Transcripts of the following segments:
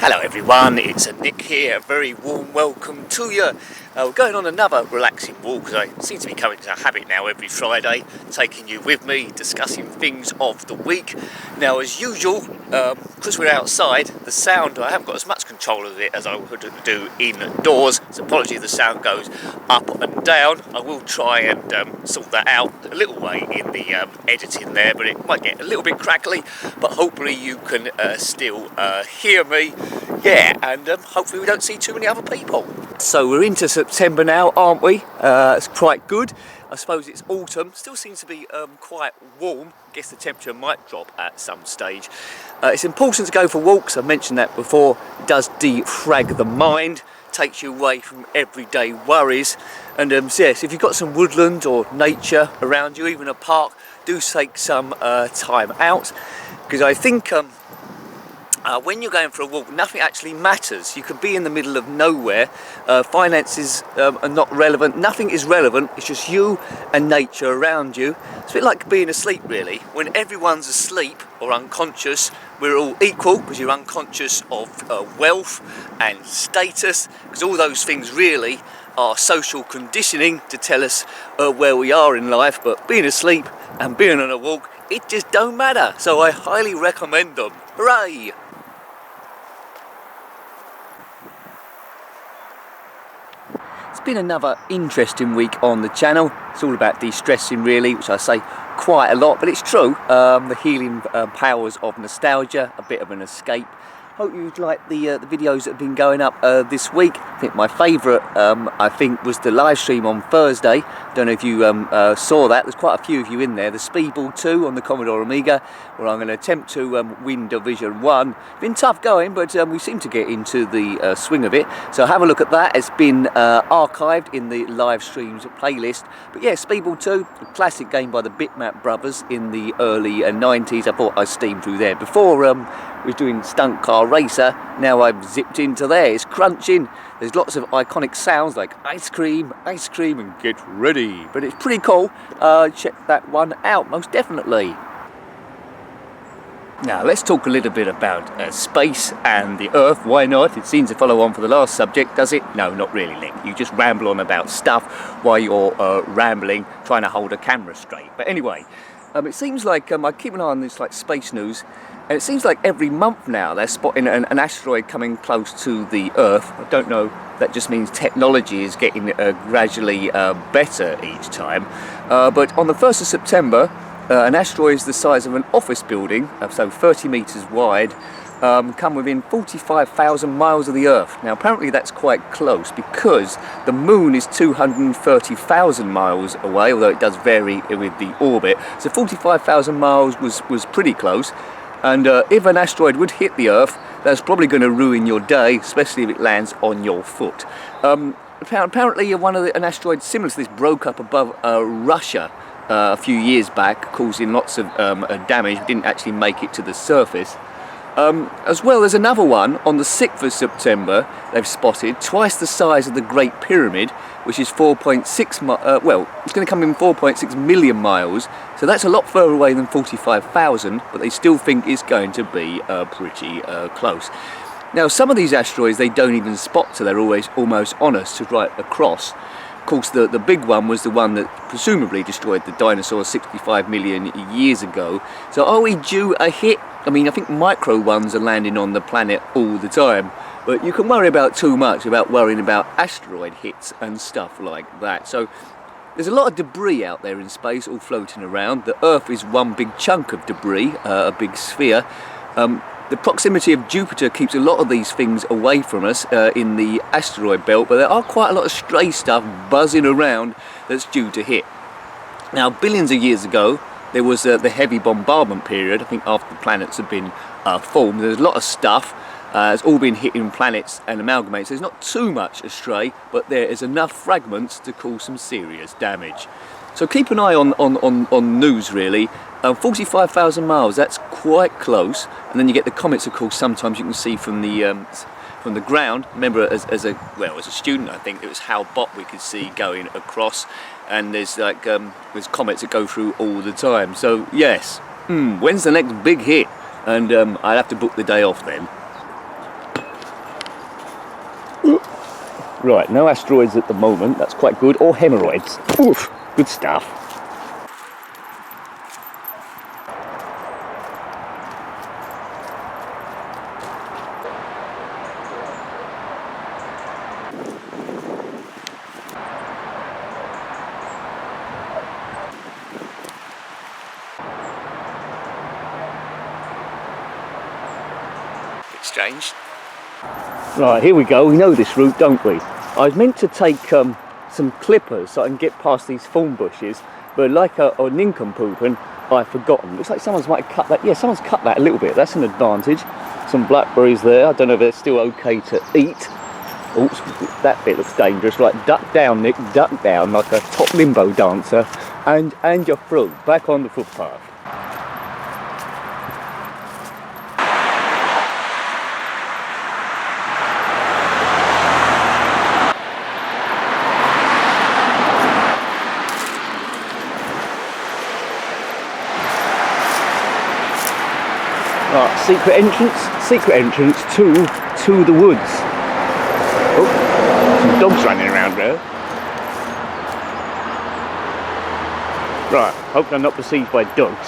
Hello everyone, it's Nick here, a very warm welcome to you. We're going on another relaxing walk, because I seem to be coming to a habit now every Friday, taking you with me, discussing things of the week. Now as usual, because we're outside, the sound, I haven't got as much control of it as I would do indoors, so apologies if the sound goes up and down. I will try and sort that out a little way in the editing there, but it might get a little bit crackly, but hopefully you can still hear me. Yeah, and hopefully we don't see too many other people. So we're into September now, aren't we? It's quite good. I suppose it's autumn. Still seems to be quite warm. I guess the temperature might drop at some stage. It's important to go for walks. I mentioned that before. It does defrag the mind, takes you away from everyday worries. And yes, if you've got some woodland or nature around you, even a park, do take some time out. Because I think when you're going for a walk, nothing actually matters. You could be in the middle of nowhere, finances are not relevant, nothing is relevant, it's just you and nature around you. It's a bit like being asleep really. When everyone's asleep or unconscious, we're all equal, because you're unconscious of wealth and status, because all those things really are social conditioning to tell us where we are in life. But being asleep and being on a walk, it just don't matter. So I highly recommend them. Hooray! It's been another interesting week on the channel. It's all about de-stressing really, which I say quite a lot, but it's true. The healing powers of nostalgia, a bit of an escape. Hope you'd like the videos that have been going up this week. I think my favourite, was the live stream on Thursday. Don't know if you saw that. There's quite a few of you in there. The Speedball 2 on the Commodore Amiga, where I'm going to attempt to win Division 1. Been tough going, but we seem to get into the swing of it. So have a look at that. It's been archived in the live streams playlist. But yeah, Speedball 2, a classic game by the Bitmap brothers in the early 90s. I thought I steamed through there before. Was doing Stunt Car Racer. Now I've zipped into there. It's crunching. There's lots of iconic sounds like ice cream, and get ready. But it's pretty cool. Check that one out, most definitely. Now let's talk a little bit about space and the Earth. Why not? It seems to follow on for the last subject, does it? No, not really, Nick. You just ramble on about stuff while you're rambling, trying to hold a camera straight. But anyway, it seems like I keep an eye on this like space news. And it seems like every month now they're spotting an asteroid coming close to the Earth. I don't know, that just means technology is getting gradually better each time. But on the 1st of September, an asteroid is the size of an office building, so 30 metres wide, come within 45,000 miles of the Earth. Now apparently that's quite close, because the Moon is 230,000 miles away, although it does vary with the orbit. So 45,000 miles was pretty close. And if an asteroid would hit the Earth, that's probably going to ruin your day, especially if it lands on your foot. Apparently an asteroid similar to this broke up above Russia a few years back, causing lots of damage. It didn't actually make it to the surface. As well, there's another one on the 6th of September they've spotted, twice the size of the Great Pyramid, which is 4.6 well, it's going to come in 4.6 million miles, so that's a lot further away than 45,000, but they still think it's going to be pretty close. Now some of these asteroids they don't even spot, so they're always almost on us to right across. Of course the big one was the one that presumably destroyed the dinosaurs 65 million years ago. So are we due a hit? I mean, I think micro ones are landing on the planet all the time, but you can worry about too much about worrying about asteroid hits and stuff like that. So there's a lot of debris out there in space all floating around. The Earth is one big chunk of debris, a big sphere. The proximity of Jupiter keeps a lot of these things away from us in the asteroid belt, but there are quite a lot of stray stuff buzzing around that's due to hit. Now, billions of years ago, there was the heavy bombardment period. I think after the planets had been formed, there's a lot of stuff. It's all been hitting planets and amalgamates. There's not too much astray, but there is enough fragments to cause some serious damage. So keep an eye on news really. 45,000 miles, that's quite close. And then you get the comets, of course, sometimes you can see from the ground. Remember, as a student, I think it was Hal Bott we could see going across. And there's comets that go through all the time. So yes, when's the next big hit? And I'd have to book the day off then. Right, no asteroids at the moment, that's quite good, or hemorrhoids. Oof, good stuff. Bit strange. Right, here we go. We know this route, don't we? I was meant to take some clippers so I can get past these thorn bushes, but like a nincompoop, and I've forgotten. Looks like someone's might have cut that. Yeah, someone's cut that a little bit. That's an advantage. Some blackberries there. I don't know if they're still okay to eat. Oh, that bit looks dangerous. Right, duck down, Nick. Duck down like a top limbo dancer, and you're through. Back on the footpath. Right, secret entrance to the woods. Oh, some dogs running around there. Right, hope I'm not perceived by dogs.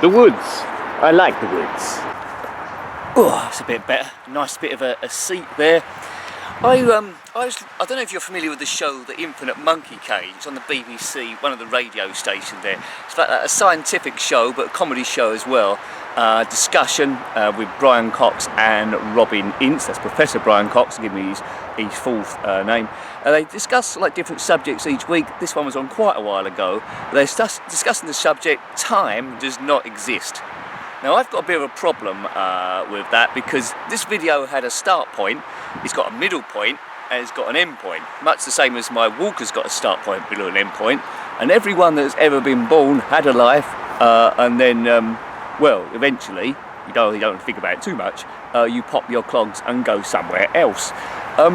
The woods. I like the woods. Oh, that's a bit better. Nice bit of a seat there. I don't know if you're familiar with the show The Infinite Monkey Cage. It's on the BBC, one of the radio stations there. It's like a scientific show, but a comedy show as well. Discussion with Brian Cox and Robin Ince. That's Professor Brian Cox, give me his full name. They discuss like different subjects each week. This one was on quite a while ago. They're discussing the subject, time does not exist. Now I've got a bit of a problem with that, because this video had a start point, it's got a middle point, and it's got an end point. Much the same as my walker's got a start point, middle and end point. And everyone that's ever been born had a life, and then, well, eventually, you don't think about it too much, you pop your clogs and go somewhere else.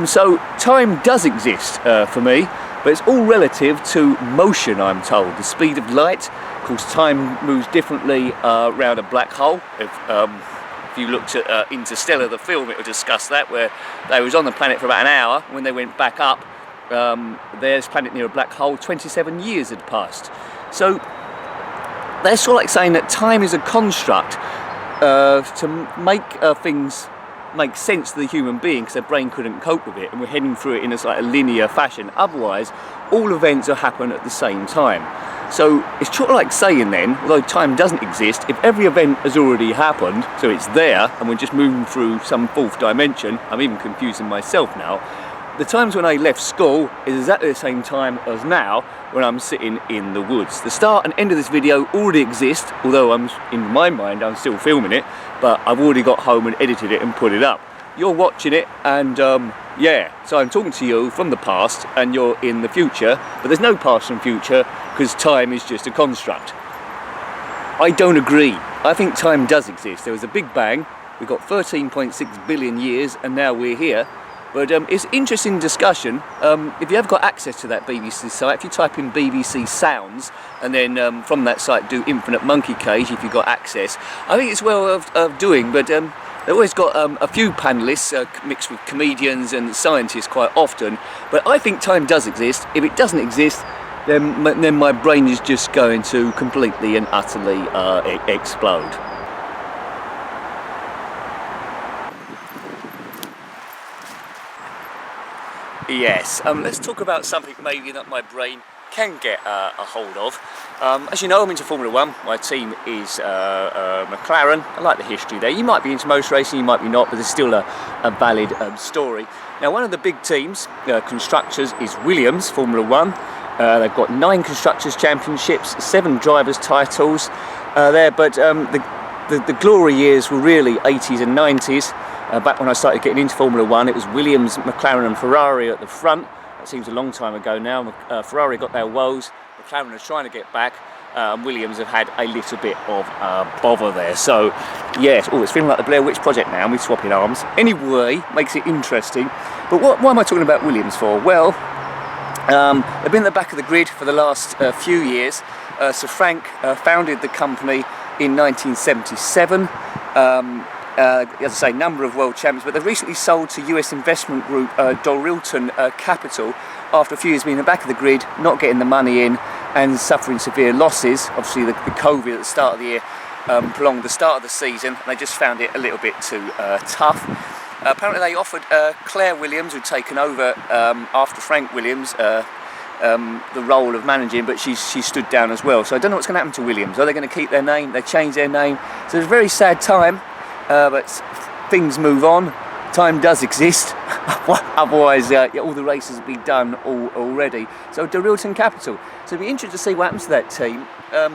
So time does exist for me, but it's all relative to motion, I'm told. The speed of light. Of course, time moves differently around a black hole. If you looked at Interstellar, the film, it would discuss that, where they was on the planet for about an hour. When they went back up, there's planet near a black hole, 27 years had passed. So they're sort of like saying that time is a construct to make things make sense to the human being, because their brain couldn't cope with it, and we're heading through it in a linear fashion. Otherwise, all events will happen at the same time. So it's sort of like saying then, although time doesn't exist, if every event has already happened, so it's there, and we're just moving through some fourth dimension, I'm even confusing myself now, the times when I left school is exactly the same time as now when I'm sitting in the woods. The start and end of this video already exist, although in my mind I'm still filming it, but I've already got home and edited it and put it up. You're watching it, and yeah, so I'm talking to you from the past and you're in the future, but there's no past and future because time is just a construct. I don't agree. I think time does exist. There was a Big Bang, we've got 13.6 billion years, and now we're here. But it's an interesting discussion. If you have got access to that BBC site, if you type in BBC Sounds and then from that site do Infinite Monkey Cage, if you've got access, I think it's well of doing. But they've always got a few panellists mixed with comedians and scientists quite often. But I think time does exist. If it doesn't exist, then my brain is just going to completely and utterly explode. Yes, let's talk about something maybe that my brain can get a hold of. As you know, I'm into Formula 1. My team is McLaren. I like the history there. You might be into motor racing, you might be not, but there's still a valid story. Now, one of the big teams, constructors, is Williams, Formula 1. They've got 9 constructors championships, 7 drivers titles there, but the glory years were really 80s and 90s. Back when I started getting into Formula 1, it was Williams, McLaren and Ferrari at the front. That seems a long time ago now. Ferrari got their woes, McLaren are trying to get back, and Williams have had a little bit of bother there. So, yes, it's feeling like the Blair Witch Project now, and we're swapping arms. Anyway, makes it interesting. But why am I talking about Williams for? Well, they've been at the back of the grid for the last few years. Sir Frank founded the company in 1977. As I say, number of world champions, but they've recently sold to US investment group Dorilton Capital after a few years being in the back of the grid, not getting the money in and suffering severe losses. Obviously the COVID at the start of the year prolonged the start of the season, and they just found it a little bit too tough. Apparently they offered Claire Williams, who'd taken over after Frank Williams, the role of managing, but she stood down as well. So I don't know what's going to happen to Williams. Are they going to keep their name? They changed their name. So it's a very sad time. But things move on. Time does exist. Otherwise, all the races have been done already. So Dorilton Capital. So it'll be interesting to see what happens to that team.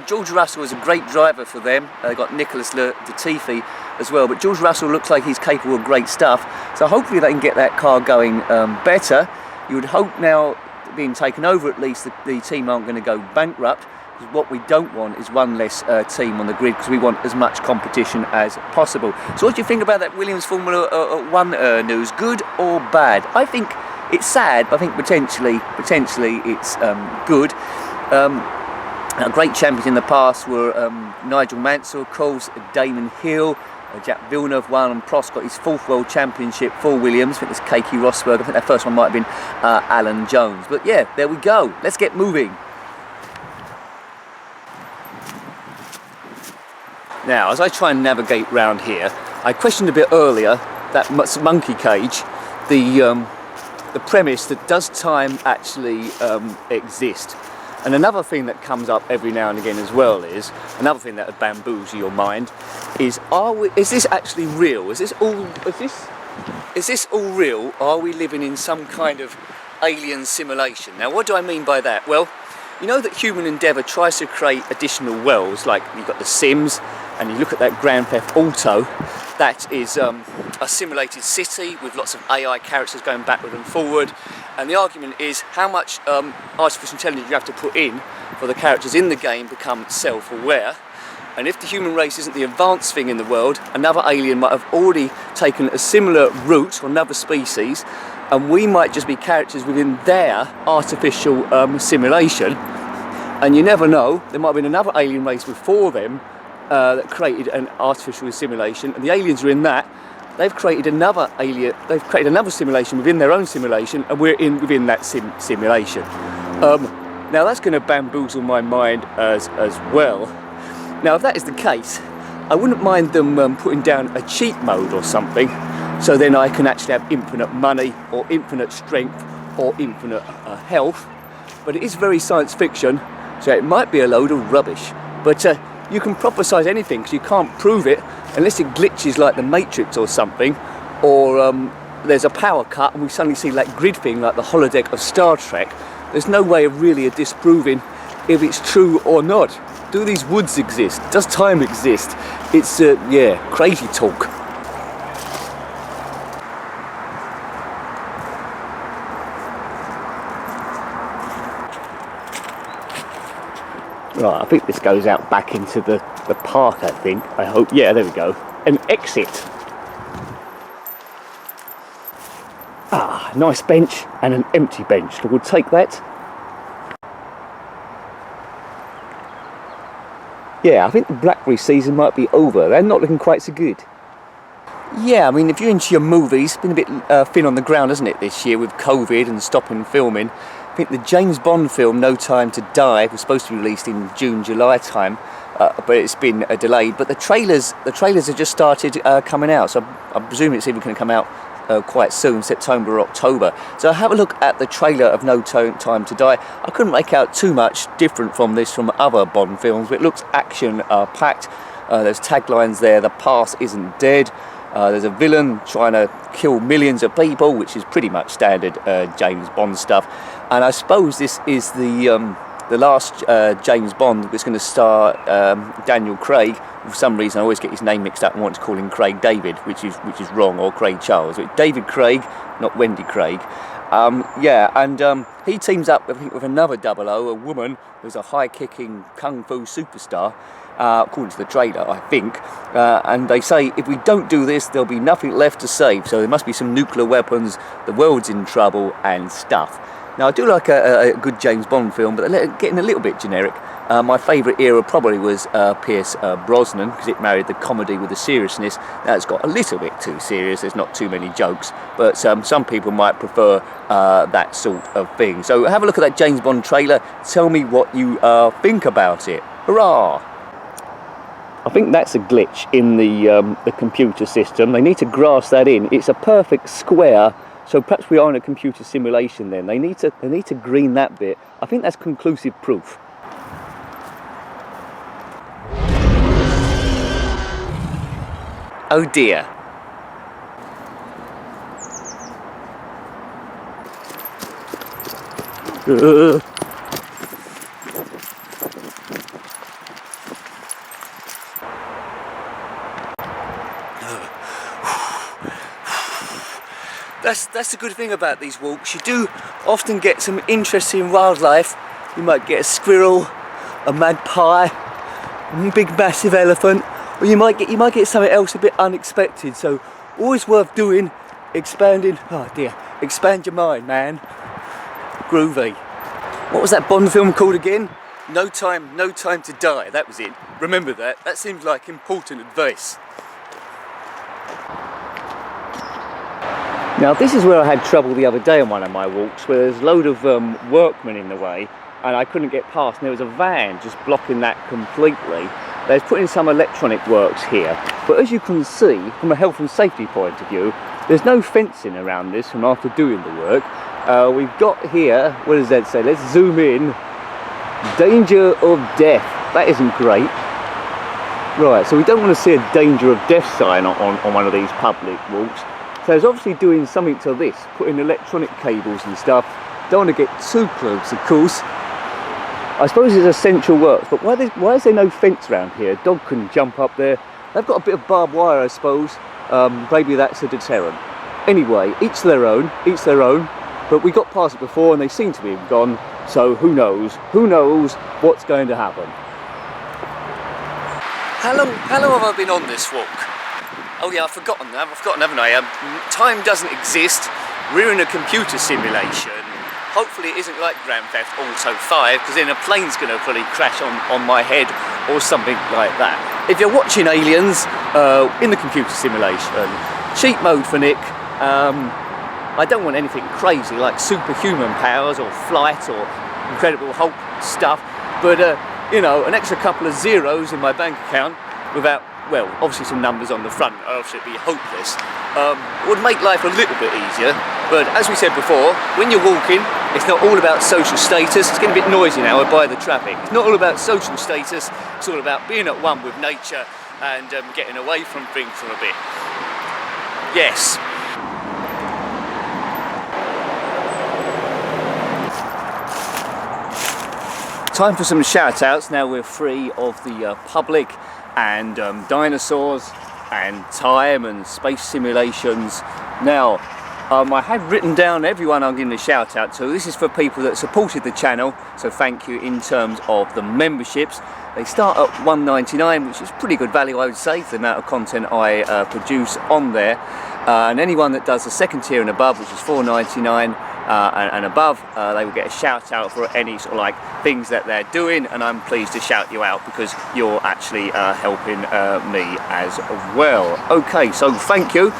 George Russell is a great driver for them. They've got Nicholas Latifi as well. But George Russell looks like he's capable of great stuff. So hopefully they can get that car going better. You would hope now, being taken over at least, the team aren't going to go bankrupt. What we don't want is one less team on the grid, because we want as much competition as possible. So what do you think about that Williams Formula 1 news? Good or bad? I think it's sad, but I think potentially it's good. Great champions in the past were Nigel Mansell, of course, Damon Hill, Jack Villeneuve won, and Prost got his 4th World Championship for Williams. I think there's Keke Rosberg. I think that first one might have been Alan Jones. But yeah, there we go. Let's get moving. Now, as I try and navigate round here, I questioned a bit earlier that monkey cage, the premise that does time actually exist? And another thing that comes up every now and again as well is, another thing that would bamboozle your mind, is is this actually real? Is this all real? Are we living in some kind of alien simulation? Now, what do I mean by that? Well, you know that human endeavour tries to create additional worlds, like you've got The Sims, and you look at that Grand Theft Auto, that is a simulated city with lots of AI characters going backward and forward, and the argument is how much artificial intelligence you have to put in for the characters in the game become self-aware. And if the human race isn't the advanced thing in the world, another alien might have already taken a similar route, or another species, and we might just be characters within their artificial simulation. And you never know, there might have been another alien race before them that created an artificial simulation, and the aliens are in that. They've created another simulation within their own simulation, and we're within that simulation. Now that's going to bamboozle my mind as well. Now, if that is the case, I wouldn't mind them putting down a cheat mode or something, so then I can actually have infinite money, or infinite strength, or infinite health. But it is very science fiction, so it might be a load of rubbish. But you can prophesise anything, because you can't prove it unless it glitches like the Matrix or something, or there's a power cut and we suddenly see that grid thing like the holodeck of Star Trek. There's no way of really disproving if it's true or not. Do these woods exist? Does time exist? It's, yeah, crazy talk. Right, I think this goes out back into the park, I think. I hope. Yeah, there we go. An exit. Ah, nice bench and an empty bench. So we'll take that. Yeah, I think the blackberry season might be over. They're not looking quite so good. Yeah, I mean, if you're into your movies, it's been a bit thin on the ground, hasn't it, this year with COVID and stopping filming. I think the James Bond film, No Time to Die, was supposed to be released in June, July time, but it's been delayed. But the trailers have just started coming out, so I'm presuming it's even going to come out quite soon, September or October. So have a look at the trailer of No Time to Die. I couldn't make out too much different from this from other Bond films, but it looks action-packed. There's taglines there, the past isn't dead. There's a villain trying to kill millions of people, which is pretty much standard James Bond stuff. And I suppose this is the last James Bond that's going to star Daniel Craig. For some reason I always get his name mixed up and want to call him Craig David, which is wrong, or Craig Charles. But David Craig, not Wendy Craig. Yeah, and he teams up, I think, with another 00, a woman who's a high-kicking kung fu superstar, according to the trailer, I think. And they say if we don't do this, there'll be nothing left to save. So there must be some nuclear weapons, the world's in trouble and stuff. Now I do like a good James Bond film, but they're getting a little bit generic. My favourite era probably was Pierce Brosnan, because it married the comedy with the seriousness. Now it's got a little bit too serious, there's not too many jokes, but some people might prefer that sort of thing. So have a look at that James Bond trailer, tell me what you think about it. Hurrah! I think that's a glitch in the computer system. They need to grasp that in. It's a perfect square, so perhaps we are in a computer simulation then. They need to green that bit. I think that's conclusive proof. Oh dear. That's the good thing about these walks. You do often get some interesting wildlife. You might get a squirrel, a magpie, a big massive elephant, or you might get something else a bit unexpected. So always worth doing, expanding. Oh dear, expand your mind, man. Groovy. What was that Bond film called again? No Time to Die. That was it. Remember that. That seems like important advice. Now this is where I had trouble the other day on one of my walks, where there's a load of workmen in the way and I couldn't get past, and there was a van just blocking that completely. They've put in some electronic works here, but as you can see from a health and safety point of view, there's no fencing around this from after doing the work. We've got here, what does that say? Let's zoom in. Danger of death. That isn't great. Right, so we don't want to see a danger of death sign on one of these public walks. So it's obviously doing something to this, putting electronic cables and stuff. Don't want to get too close, of course. I suppose it's essential work, but why is there no fence around here? A dog couldn't jump up there. They've got a bit of barbed wire, I suppose. Maybe that's a deterrent. Anyway, each their own, but we got past it before and they seem to be gone, so who knows what's going to happen. How long have I been on this walk? Oh yeah, I've forgotten, haven't I? Time doesn't exist. We're in a computer simulation. Hopefully it isn't like Grand Theft Auto 5, because then a plane's going to probably crash on my head or something like that. If you're watching Aliens in the computer simulation, cheat mode for Nick. I don't want anything crazy like superhuman powers or flight or Incredible Hulk stuff, but you know, an extra couple of zeros in my bank account without, well, obviously some numbers on the front, or else it'd be hopeless. Would make life a little bit easier, but as we said before, when you're walking, it's not all about social status. It's getting a bit noisy now by the traffic. It's not all about social status, it's all about being at one with nature and getting away from things for a bit. Yes. Time for some shout outs. Now we're free of the public and dinosaurs and time and space simulations. Now I have written down everyone I'm giving a shout out to. This is for people that supported the channel, so thank you. In terms of the memberships, they start at $1.99, which is pretty good value, I would say, for the amount of content I produce on there. And anyone that does the second tier and above, which is $4.99 and above, they will get a shout out for any sort of like things that they're doing, and I'm pleased to shout you out because you're actually helping me as well. Okay, so thank you.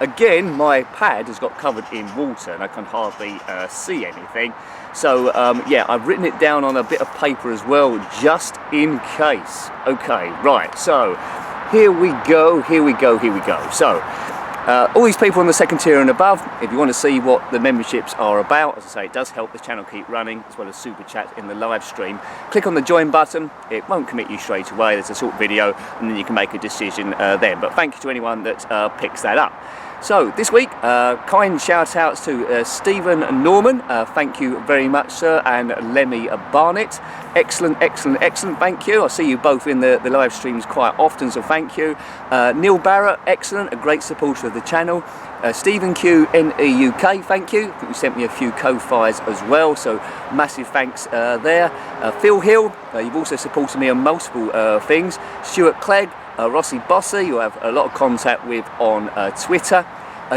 Again, my pad has got covered in water and I can hardly see anything. So yeah, I've written it down on a bit of paper as well, just in case. Okay, right, so here we go. So all these people on the second tier and above, if you want to see what the memberships are about, as I say, it does help the channel keep running, as well as super chats in the live stream. Click on the join button. It won't commit you straight away. There's a short video and then you can make a decision then. But thank you to anyone that picks that up. So this week, kind shout outs to Stephen Norman, thank you very much sir, and Lemmy Barnett, excellent, thank you. I see you both in the live streams quite often, so thank you. Neil Barrett, excellent, a great supporter of the channel. Stephen Q NEUK, thank you. I think you sent me a few Ko-Fis as well, so massive thanks there. Phil Hill, you've also supported me on multiple things. Stuart Clegg, Rossi Bossy, who I have a lot of contact with on Twitter.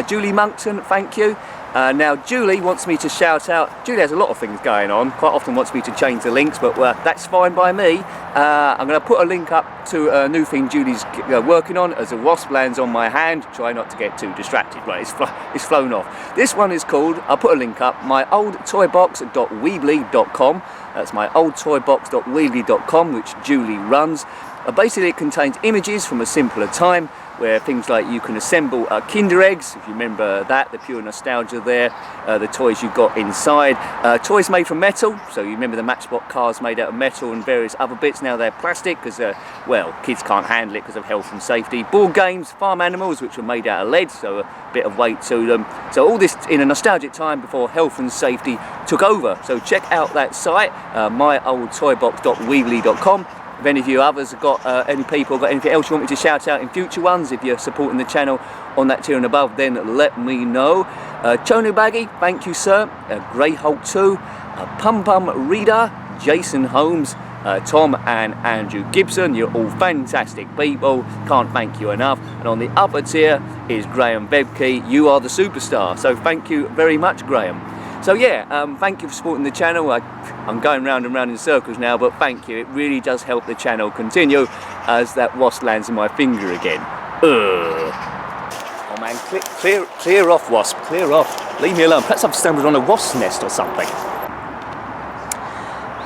Julie Monkton, thank you. Now Julie wants me to shout out, Julie has a lot of things going on, quite often wants me to change the links, but that's fine by me. I'm going to put a link up to a new thing Julie's working on as a wasp lands on my hand. Try not to get too distracted. Right, it's flown off. This one is called, I'll put a link up, myoldtoybox.weebly.com. That's myoldtoybox.weebly.com, which Julie runs. Basically it contains images from a simpler time, where things like you can assemble Kinder eggs, if you remember that, the pure nostalgia there, the toys you got inside, toys made from metal, so you remember the Matchbox cars made out of metal and various other bits. Now they're plastic because, well, kids can't handle it because of health and safety. Board games, farm animals, which were made out of lead, so a bit of weight to them. So all this in a nostalgic time before health and safety took over. So check out that site, myoldtoybox.weebly.com. If any of you others have got any people got anything else you want me to shout out in future ones, if you're supporting the channel on that tier and above, then let me know. Chonu Baggy, thank you sir. Grey Hulk 2, Pum Pum Reader, Jason Holmes, Tom and Andrew Gibson, you're all fantastic people, can't thank you enough. And on the upper tier is Graham Bebke, you are the superstar, so thank you very much Graham. So yeah, thank you for supporting the channel. I'm going round and round in circles now, but thank you. It really does help the channel continue as that wasp lands in my finger again. Oh man, clear off wasp, clear off. Leave me alone. Perhaps I've stumbled on a wasp nest or something.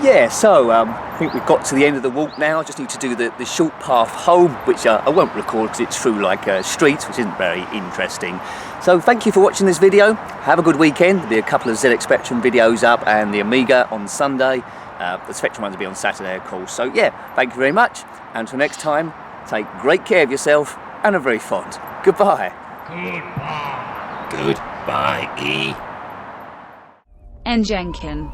Yeah, so I think we've got to the end of the walk now. I just need to do the short path home, which I won't record because it's through like streets, which isn't very interesting. So thank you for watching this video. Have a good weekend. There'll be a couple of ZX Spectrum videos up and the Amiga on Sunday. The Spectrum ones will be on Saturday, of course. So yeah, thank you very much. Until next time, take great care of yourself and are very fond. Goodbye. Goodbye, E. And Jenkin.